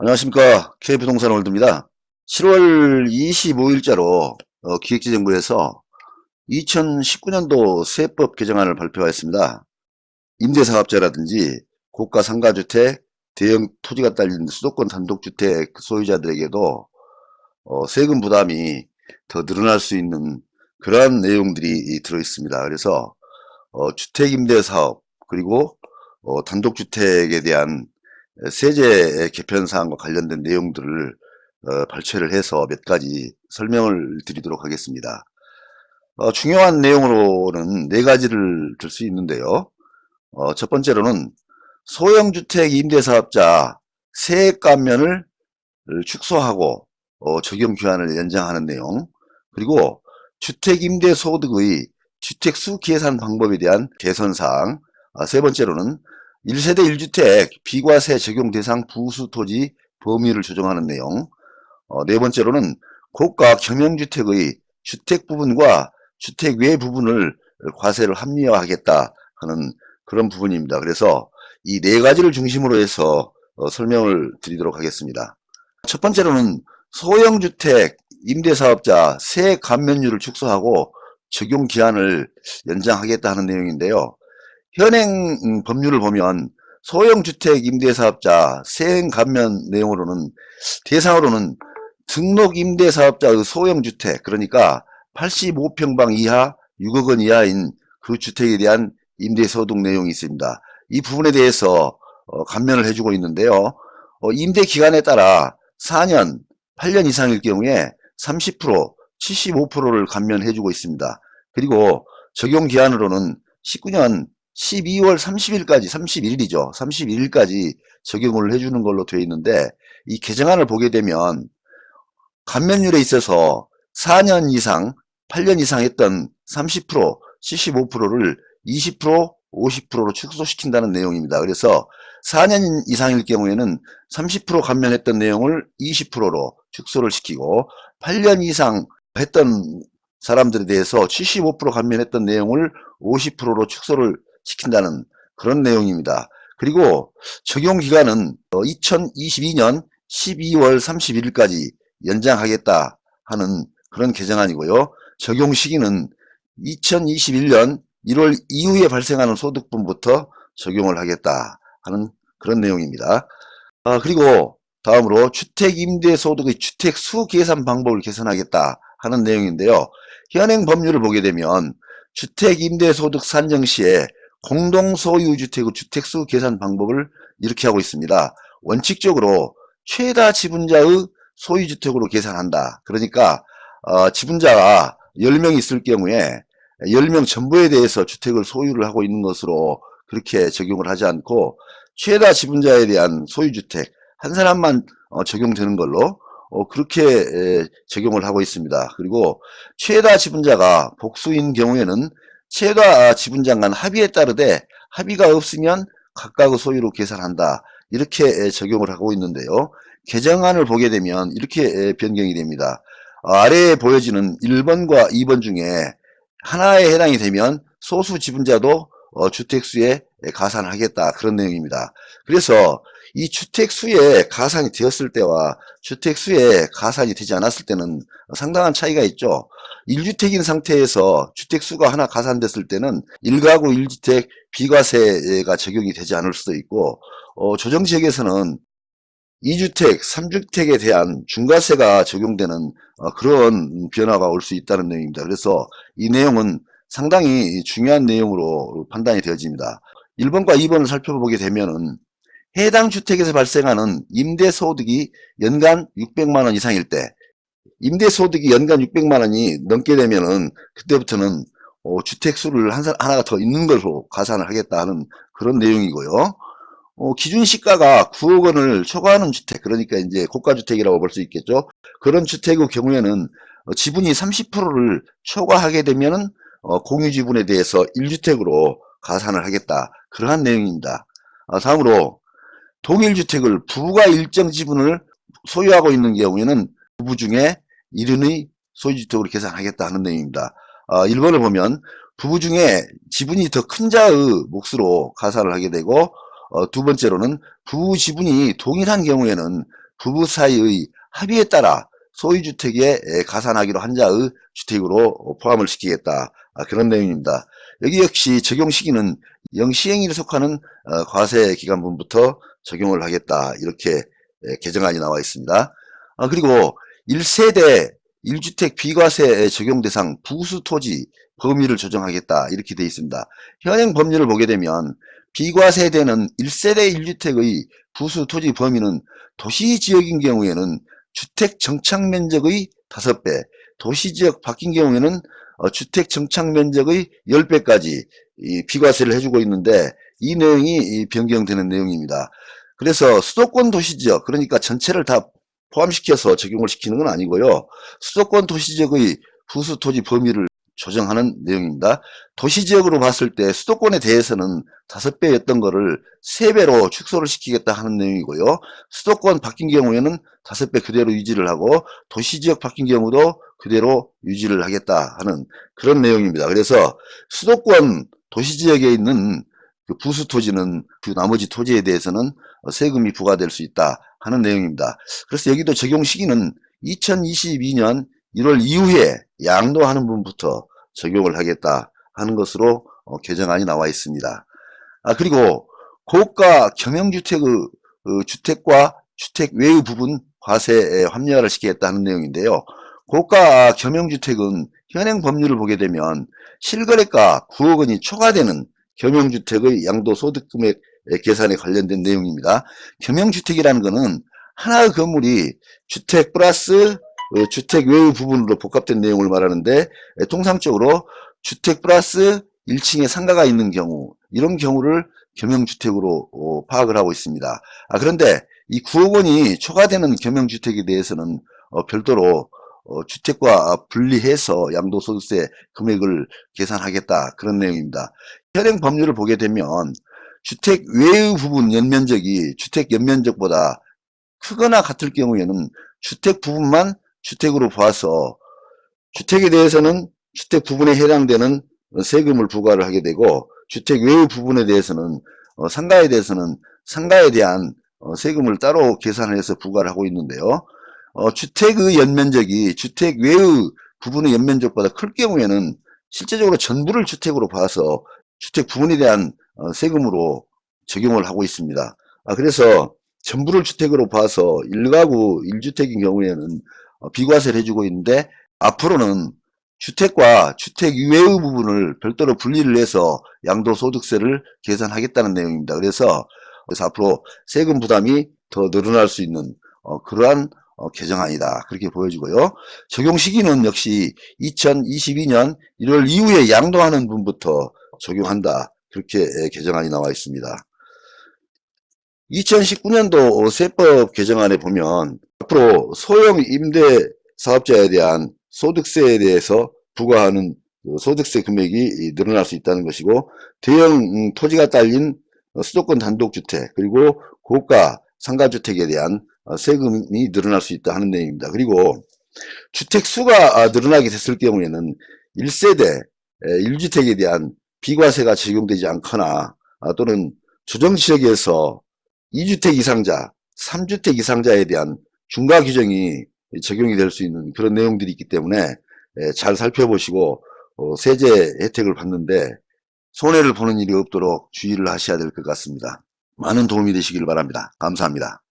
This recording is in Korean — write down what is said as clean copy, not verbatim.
안녕하십니까. K부동산 월드입니다. 7월 25일자로 기획재정부에서 2019년도 세법 개정안을 발표하였습니다. 임대사업자라든지 고가 상가주택, 대형 토지가 딸린 수도권 단독주택 소유자들에게도 세금 부담이 더 늘어날 수 있는 그러한 내용들이 들어있습니다. 그래서 주택임대사업 그리고 단독주택에 대한 세제 개편 사항과 관련된 내용들을 발췌를 해서 몇 가지 설명을 드리도록 하겠습니다. 중요한 내용으로는 네 가지를 들 수 있는데요. 첫 번째로는 소형주택 임대사업자 세액 감면을 축소하고 적용 기한을 연장하는 내용, 그리고 주택임대소득의 주택수 계산 방법에 대한 개선사항, 세 번째로는 1세대 1주택 비과세 적용 대상 부수토지 범위를 조정하는 내용, 네 번째로는 고가 경영주택의 주택 부분과 주택 외 부분을 과세를 합리화하겠다 하는 그런 부분입니다. 그래서 이 네 가지를 중심으로 해서 설명을 드리도록 하겠습니다. 첫 번째로는 소형주택 임대사업자 세액 감면율을 축소하고 적용 기한을 연장하겠다 하는 내용인데요. 현행 법률을 보면 소형주택 임대사업자 세액 감면 내용으로는 대상으로는 등록 임대사업자의 소형주택, 그러니까 85평방 이하 6억 원 이하인 그 주택에 대한 임대소득 내용이 있습니다. 이 부분에 대해서 감면을 해주고 있는데요. 임대 기간에 따라 4년, 8년 이상일 경우에 30%, 75%를 감면해주고 있습니다. 그리고 적용 기한으로는 19년 12월 30일까지, 31일이죠. 31일까지 적용을 해주는 걸로 되어 있는데, 이 개정안을 보게 되면 감면율에 있어서 4년 이상, 8년 이상 했던 30%, 75%를 20%, 50%로 축소시킨다는 내용입니다. 그래서 4년 이상일 경우에는 30% 감면했던 내용을 20%로 축소를 시키고, 8년 이상 했던 사람들에 대해서 75% 감면했던 내용을 50%로 축소를 시킨다는 그런 내용입니다. 그리고 적용 기간은 2022년 12월 31일까지 연장하겠다 하는 그런 개정안이고요. 적용 시기는 2021년 1월 이후에 발생하는 소득분부터 적용을 하겠다 하는 그런 내용입니다. 그리고 다음으로 주택임대소득의 주택수 계산 방법을 개선하겠다 하는 내용인데요. 현행 법률을 보게 되면 주택임대소득 산정 시에 공동소유주택의 주택수 계산 방법을 이렇게 하고 있습니다. 원칙적으로 최다 지분자의 소유주택으로 계산한다. 그러니까 지분자가 10명 있을 경우에 10명 전부에 대해서 주택을 소유를 하고 있는 것으로 그렇게 적용을 하지 않고 최다 지분자에 대한 소유주택 한 사람만 적용되는 걸로 그렇게 적용을 하고 있습니다. 그리고 최다 지분자가 복수인 경우에는 최다 지분자 간 합의에 따르되 합의가 없으면 각각의 소유로 계산한다. 이렇게 적용을 하고 있는데요. 개정안을 보게 되면 이렇게 변경이 됩니다. 아래에 보여지는 1번과 2번 중에 하나에 해당이 되면 소수 지분자도 주택수에 가산을 하겠다. 그런 내용입니다. 그래서 이 주택수에 가산이 되었을 때와 주택수에 가산이 되지 않았을 때는 상당한 차이가 있죠. 1주택인 상태에서 주택수가 하나 가산됐을 때는 1가구 1주택 비과세가 적용이 되지 않을 수도 있고, 조정지역에서는 2주택, 3주택에 대한 중과세가 적용되는 그런 변화가 올 수 있다는 내용입니다. 그래서 이 내용은 상당히 중요한 내용으로 판단이 되어집니다. 1번과 2번을 살펴보게 되면은 해당 주택에서 발생하는 임대소득이 연간 600만 원 이상일 때, 임대소득이 연간 600만 원이 넘게 되면은 그때부터는 주택수를 하나가 더 있는 것으로 가산을 하겠다 하는 그런 내용이고요. 기준 시가가 9억 원을 초과하는 주택, 그러니까 이제 고가주택이라고 볼 수 있겠죠. 그런 주택의 경우에는 지분이 30%를 초과하게 되면은 공유지분에 대해서 1주택으로 가산을 하겠다. 그러한 내용입니다. 다음으로 동일주택을 부부가 일정 지분을 소유하고 있는 경우에는 부부 중에 1인의 소유주택으로 계산하겠다 하는 내용입니다. 1번을 보면 부부 중에 지분이 더 큰 자의 몫으로 가산을 하게 되고, 두 번째로는 부부 지분이 동일한 경우에는 부부 사이의 합의에 따라 소유주택에 가산하기로 한 자의 주택으로 포함을 시키겠다. 그런 내용입니다. 여기 역시 적용 시기는 영시행일에 속하는 과세 기간분부터 적용을 하겠다. 이렇게 개정안이 나와 있습니다. 그리고 1세대 1주택 비과세 적용 대상 부수토지 범위를 조정하겠다. 이렇게 되어 있습니다. 현행 법률을 보게 되면 비과세되는 1세대 1주택의 부수토지 범위는 도시지역인 경우에는 주택 정착면적의 5배, 도시지역 바뀐 경우에는 주택 정착면적의 10배까지 비과세를 해주고 있는데 이 내용이 변경되는 내용입니다. 그래서 수도권 도시지역, 그러니까 전체를 다 포함시켜서 적용을 시키는 건 아니고요. 수도권 도시지역의 부수토지 범위를 조정하는 내용입니다. 도시지역으로 봤을 때 수도권에 대해서는 5배였던 거를 3배로 축소를 시키겠다 하는 내용이고요. 수도권 바뀐 경우에는 5배 그대로 유지를 하고 도시지역 바뀐 경우도 그대로 유지를 하겠다 하는 그런 내용입니다. 그래서 수도권 도시지역에 있는 그 부수토지는 그 나머지 토지에 대해서는 세금이 부과될 수 있다 하는 내용입니다. 그래서 여기도 적용 시기는 2022년 1월 이후에 양도하는 분부터 적용을 하겠다 하는 것으로 개정안이 나와 있습니다. 그리고 고가 경영주택의 주택과 주택 외의 부분 과세에 합리화를 시키겠다 하는 내용인데요. 고가 경영주택은 현행 법률을 보게 되면 실거래가 9억 원이 초과되는 경영주택의 양도소득금액 계산에 관련된 내용입니다. 경영주택이라는 것은 하나의 건물이 주택 플러스 주택 외의 부분으로 복합된 내용을 말하는데 통상적으로 주택 플러스 1층에 상가가 있는 경우 이런 경우를 겸용주택으로 파악을 하고 있습니다. 그런데 이 9억 원이 초과되는 겸용주택에 대해서는 별도로 주택과 분리해서 양도소득세 금액을 계산하겠다 그런 내용입니다. 현행 법률을 보게 되면 주택 외의 부분 연면적이 주택 연면적보다 크거나 같을 경우에는 주택 부분만 주택으로 봐서 주택에 대해서는 주택 부분에 해당되는 세금을 부과를 하게 되고 주택 외의 부분에 대해서는 상가에 대해서는 상가에 대한 세금을 따로 계산을 해서 부과를 하고 있는데요. 주택의 연면적이 주택 외의 부분의 연면적보다 클 경우에는 실제적으로 전부를 주택으로 봐서 주택 부분에 대한 세금으로 적용을 하고 있습니다. 그래서 전부를 주택으로 봐서 1가구 1주택인 경우에는 비과세를 해주고 있는데 앞으로는 주택과 주택 이외의 부분을 별도로 분리를 해서 양도소득세를 계산하겠다는 내용입니다. 그래서 앞으로 세금 부담이 더 늘어날 수 있는 그러한 개정안이다. 그렇게 보여지고요. 적용 시기는 역시 2022년 1월 이후에 양도하는 분부터 적용한다. 그렇게 개정안이 나와 있습니다. 2019년도 세법 개정안에 보면 앞으로 소형 임대 사업자에 대한 소득세에 대해서 부과하는 소득세 금액이 늘어날 수 있다는 것이고 대형 토지가 딸린 수도권 단독주택 그리고 고가 상가주택에 대한 세금이 늘어날 수 있다 하는 내용입니다. 그리고 주택 수가 늘어나게 됐을 경우에는 1세대 1주택에 대한 비과세가 적용되지 않거나 또는 조정지역에서 2주택 이상자, 3주택 이상자에 대한 중과 규정이 적용이 될 수 있는 그런 내용들이 있기 때문에 잘 살펴보시고 세제 혜택을 받는데 손해를 보는 일이 없도록 주의를 하셔야 될 것 같습니다. 많은 도움이 되시길 바랍니다. 감사합니다.